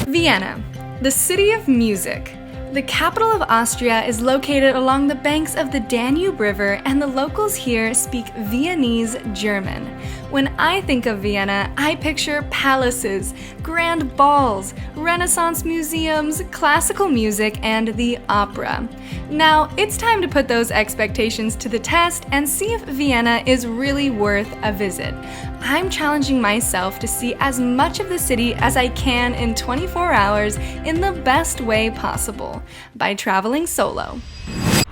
Vienna, the city of music. The capital of Austria is located along the banks of the Danube River, and the locals here speak Viennese German. When I think of Vienna, I picture palaces, grand balls, Renaissance museums, classical music, and the opera. Now, it's time to put those expectations to the test and see if Vienna is really worth a visit. I'm challenging myself to see as much of the city as I can in 24 hours in the best way possible, by traveling solo.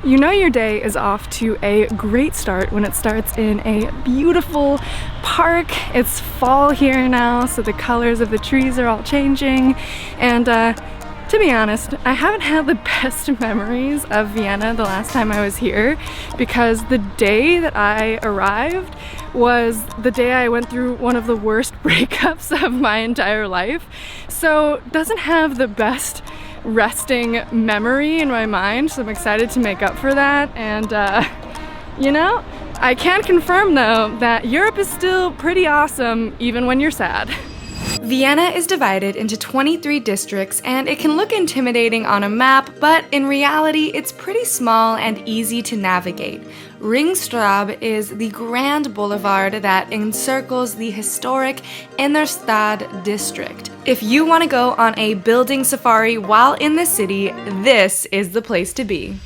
You know your day is off to a great start when it starts in a beautiful park. It's fall here now, so the colors of the trees are all changing. And to be honest, I haven't had the best memories of Vienna the last time I was here, because the day that I arrived was the day I went through one of the worst breakups of my entire life. So doesn't have the best resting memory in my mind, so I'm excited to make up for that. And you know, I can confirm though that Europe is still pretty awesome even when you're sad. Vienna is divided into 23 districts, and it can look intimidating on a map, but in reality it's pretty small and easy to navigate. Ringstraße is the grand boulevard that encircles the historic Innerstadt district. If you want to go on a building safari while in the city, this is the place to be.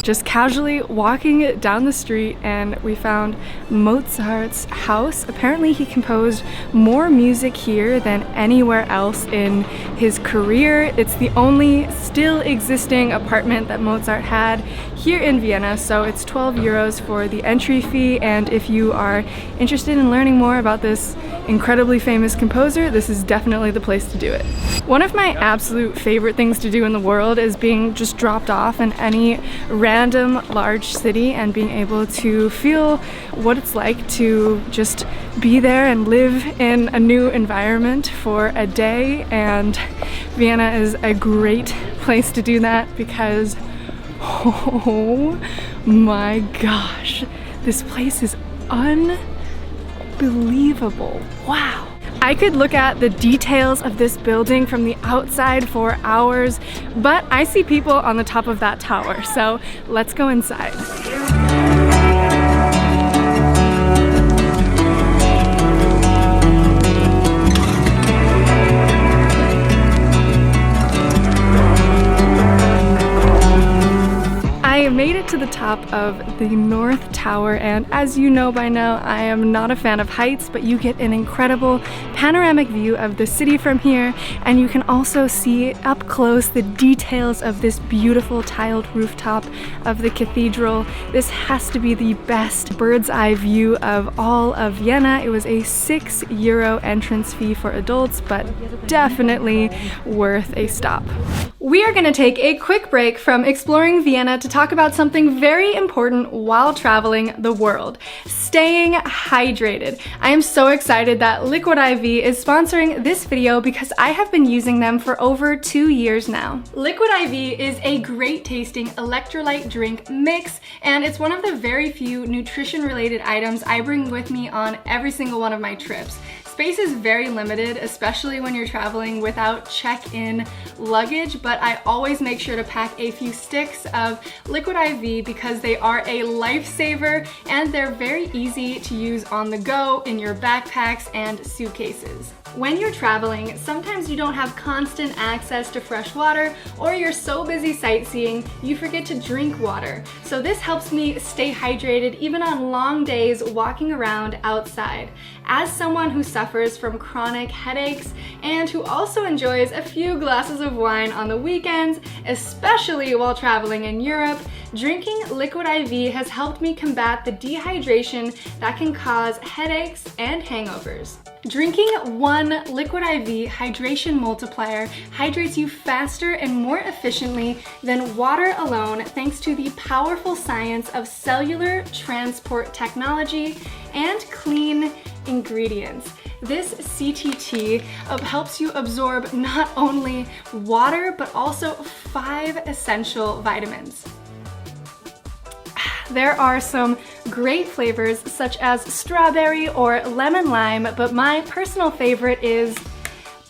Just casually walking down the street, and we found Mozart's house. Apparently he composed more music here than anywhere else in his career. It's the only still existing apartment that Mozart had here in Vienna, so it's 12 euros for the entry fee, and if you are interested in learning more about this incredibly famous composer, this is definitely the place to do it. One of my absolute favorite things to do in the world is being just dropped off in any random large city and being able to feel what it's like to just be there and live in a new environment for a day, and Vienna is a great place to do that because, oh my gosh, this place is unbelievable. Wow. I could look at the details of this building from the outside for hours, but I see people on the top of that tower, so let's go inside. I made it to the top of the North Tower, and as you know by now, I am not a fan of heights, but you get an incredible panoramic view of the city from here, and you can also see up close the details of this beautiful tiled rooftop of the cathedral. This has to be the best bird's eye view of all of Vienna. It was a €6 entrance fee for adults, but definitely worth a stop. We are going to take a quick break from exploring Vienna to talk about something very important while traveling the world: staying hydrated. I am so excited that Liquid IV is sponsoring this video because I have been using them for over 2 years now. Liquid IV is a great tasting electrolyte drink mix, and it's one of the very few nutrition related items I bring with me on every single one of my trips. Space is very limited, especially when you're traveling without check-in luggage, but I always make sure to pack a few sticks of Liquid IV because they are a lifesaver and they're very easy to use on the go in your backpacks and suitcases. When you're traveling, sometimes you don't have constant access to fresh water, or you're so busy sightseeing you forget to drink water. So this helps me stay hydrated even on long days walking around outside. As someone who suffers from chronic headaches and who also enjoys a few glasses of wine on the weekends, especially while traveling in Europe, drinking Liquid IV has helped me combat the dehydration that can cause headaches and hangovers. Drinking one Liquid IV hydration multiplier hydrates you faster and more efficiently than water alone, thanks to the powerful science of cellular transport technology and clean ingredients. This CTT helps you absorb not only water, but also 5 essential vitamins. There are some great flavors such as strawberry or lemon lime, but my personal favorite is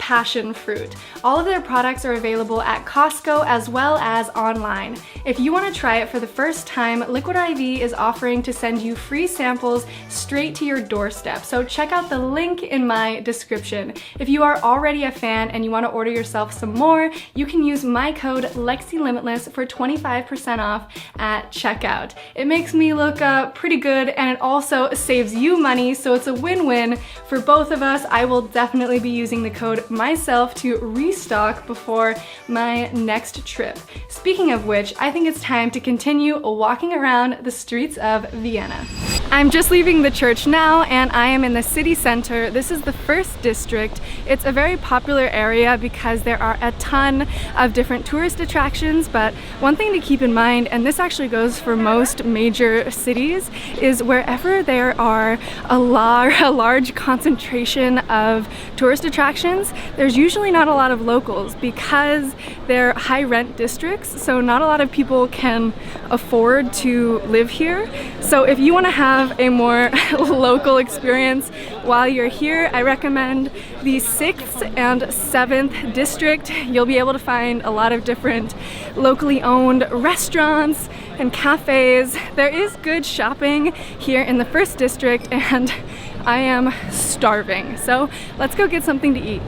passion fruit. All of their products are available at Costco as well as online. If you want to try it for the first time, Liquid IV is offering to send you free samples straight to your doorstep. So check out the link in my description. If you are already a fan and you want to order yourself some more, you can use my code LexiLimitless for 25% off at checkout. It makes me look pretty good, and it also saves you money, so it's a win-win for both of us. I will definitely be using the code myself to restock before my next trip. Speaking of which, I think it's time to continue walking around the streets of Vienna. I'm just leaving the church now, and I am in the city center. This is the first district. It's a very popular area because there are a ton of different tourist attractions, but one thing to keep in mind, and this actually goes for most major cities, is wherever there are a large concentration of tourist attractions, there's usually not a lot of locals because they're high rent districts, so not a lot of people can afford to live here. So if you want to have a more local experience while you're here, I recommend the 6th and 7th district. You'll be able to find a lot of different locally owned restaurants and cafes. There is good shopping here in the 1st district, and I am starving. So let's go get something to eat.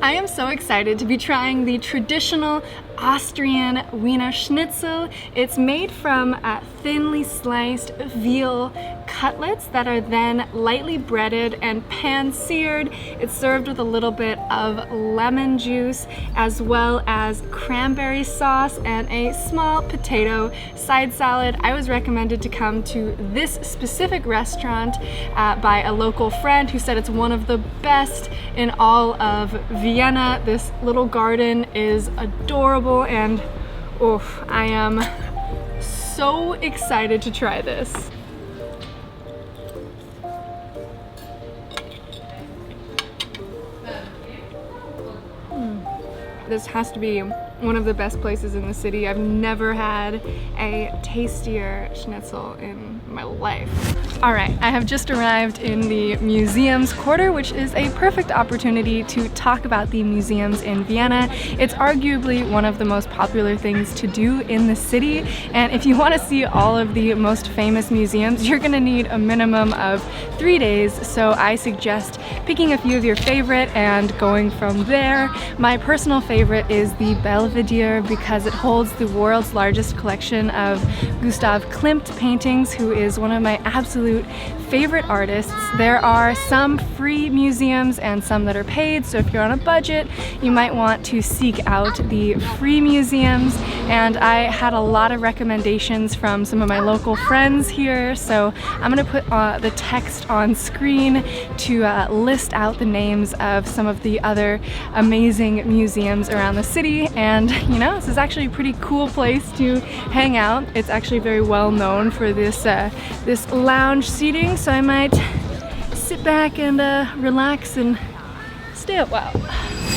I am so excited to be trying the traditional Austrian Wiener Schnitzel. It's made from thinly sliced veal cutlets that are then lightly breaded and pan-seared. It's served with a little bit of lemon juice as well as cranberry sauce and a small potato side salad. I was recommended to come to this specific restaurant by a local friend who said it's one of the best in all of Vienna. This little garden is adorable, and I am so excited to try this. This has to be one of the best places in the city. I've never had a tastier schnitzel in my life. All right, I have just arrived in the museums quarter, which is a perfect opportunity to talk about the museums in Vienna. It's arguably one of the most popular things to do in the city, and if you want to see all of the most famous museums, you're gonna need a minimum of 3 days, so I suggest picking a few of your favorite and going from there. My personal favorite is the Belvedere because it holds the world's largest collection of Gustav Klimt paintings, who is one of my absolute favorite artists. There are some free museums and some that are paid, so if you're on a budget, you might want to seek out the free museums. And I had a lot of recommendations from some of my local friends here, so I'm gonna put the text on screen to list out the names of some of the other amazing museums around the city. And you know, this is actually a pretty cool place to hang out. It's actually very well known for this this lounge seating, so I might sit back and relax and stay a while.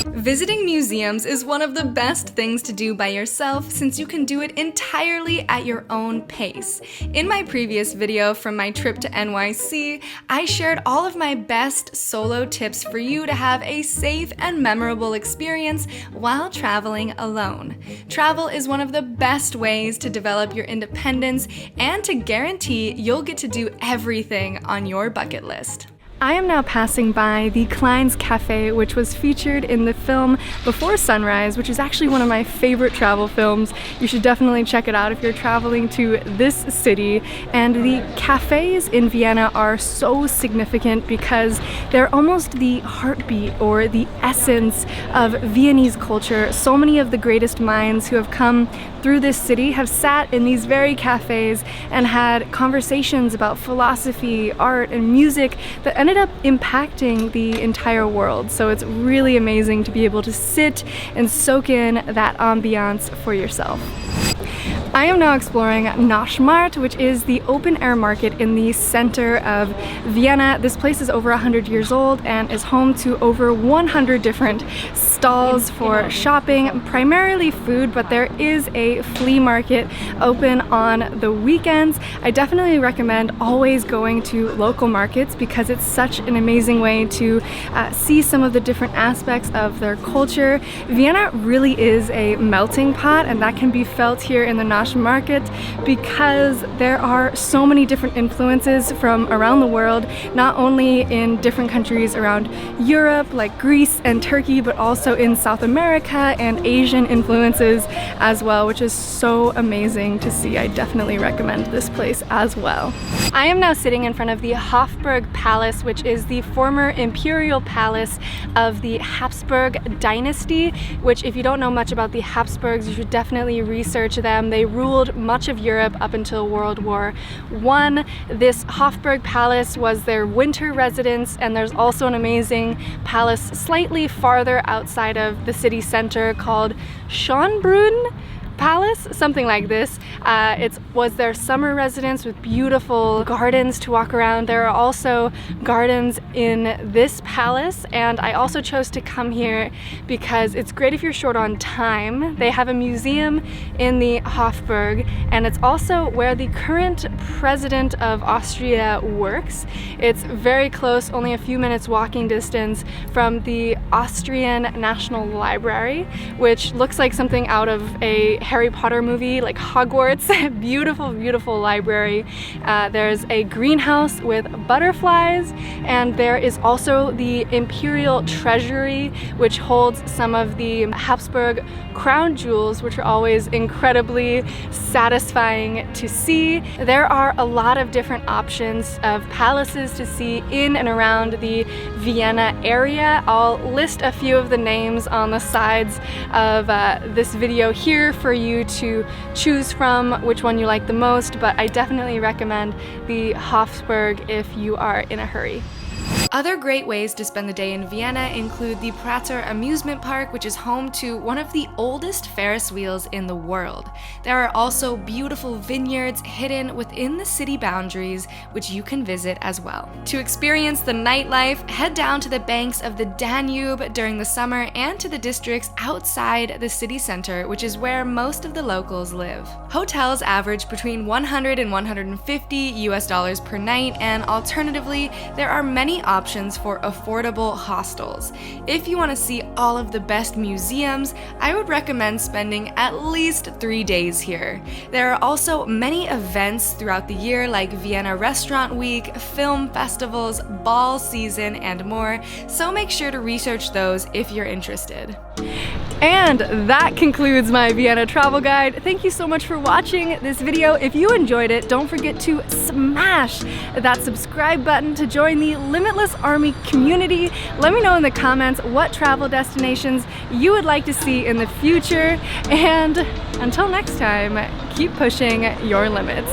Visiting museums is one of the best things to do by yourself since you can do it entirely at your own pace. In my previous video from my trip to NYC, I shared all of my best solo tips for you to have a safe and memorable experience while traveling alone. Travel is one of the best ways to develop your independence and to guarantee you'll get to do everything on your bucket list. I am now passing by the Klein's Cafe, which was featured in the film Before Sunrise, which is actually one of my favorite travel films. You should definitely check it out if you're traveling to this city. And the cafes in Vienna are so significant because they're almost the heartbeat or the essence of Viennese culture. So many of the greatest minds who have come through this city have sat in these very cafes and had conversations about philosophy, art, and music that ended up impacting the entire world. So it's really amazing to be able to sit and soak in that ambiance for yourself. I am now exploring Naschmarkt, which is the open-air market in the center of Vienna. This place is over 100 years old and is home to over 100 different stalls for shopping, primarily food, but there is a flea market open on the weekends. I definitely recommend always going to local markets because it's such an amazing way to see some of the different aspects of their culture. Vienna really is a melting pot, and that can be felt here in the Naschmarkt because there are so many different influences from around the world, not only in different countries around Europe like Greece and Turkey, but also in South America and Asian influences as well, which is so amazing to see. I definitely recommend this place as well. I am now sitting in front of the Hofburg Palace, which is the former imperial palace of the Habsburg dynasty, which, if you don't know much about the Habsburgs, you should definitely research them. They ruled much of Europe up until World War I. This Hofburg Palace was their winter residence, and there's also an amazing palace slightly farther outside of the city center called Schönbrunn Palace, something like this. It was their summer residence with beautiful gardens to walk around. There are also gardens in this palace, and I also chose to come here because it's great if you're short on time. They have a museum in the Hofburg, and it's also where the current president of Austria works. It's very close, only a few minutes walking distance from the Austrian National Library, which looks like something out of a Harry Potter movie, like Hogwarts. Beautiful, beautiful library. There's a greenhouse with butterflies, and there is also the Imperial Treasury, which holds some of the Habsburg crown jewels, which are always incredibly satisfying to see. There are a lot of different options of palaces to see in and around the Vienna area. I'll list a few of the names on the sides of this video here for you to choose from which one you like the most, but I definitely recommend the Hofburg if you are in a hurry. Other great ways to spend the day in Vienna include the Prater amusement park, which is home to one of the oldest Ferris wheels in the world. There are also beautiful vineyards hidden within the city boundaries, which you can visit as well. To experience the nightlife, head down to the banks of the Danube during the summer and to the districts outside the city center, which is where most of the locals live. Hotels average between $100 and $150 per night, and alternatively, there are many options for affordable hostels. If you want to see all of the best museums, I would recommend spending at least 3 days here. There are also many events throughout the year like Vienna Restaurant Week, film festivals, ball season, and more, so make sure to research those if you're interested. And that concludes my Vienna travel guide. Thank you so much for watching this video. If you enjoyed it, don't forget to smash that subscribe button to join the Limitless Army community. Let me know in the comments what travel destinations you would like to see in the future. And until next time, keep pushing your limits.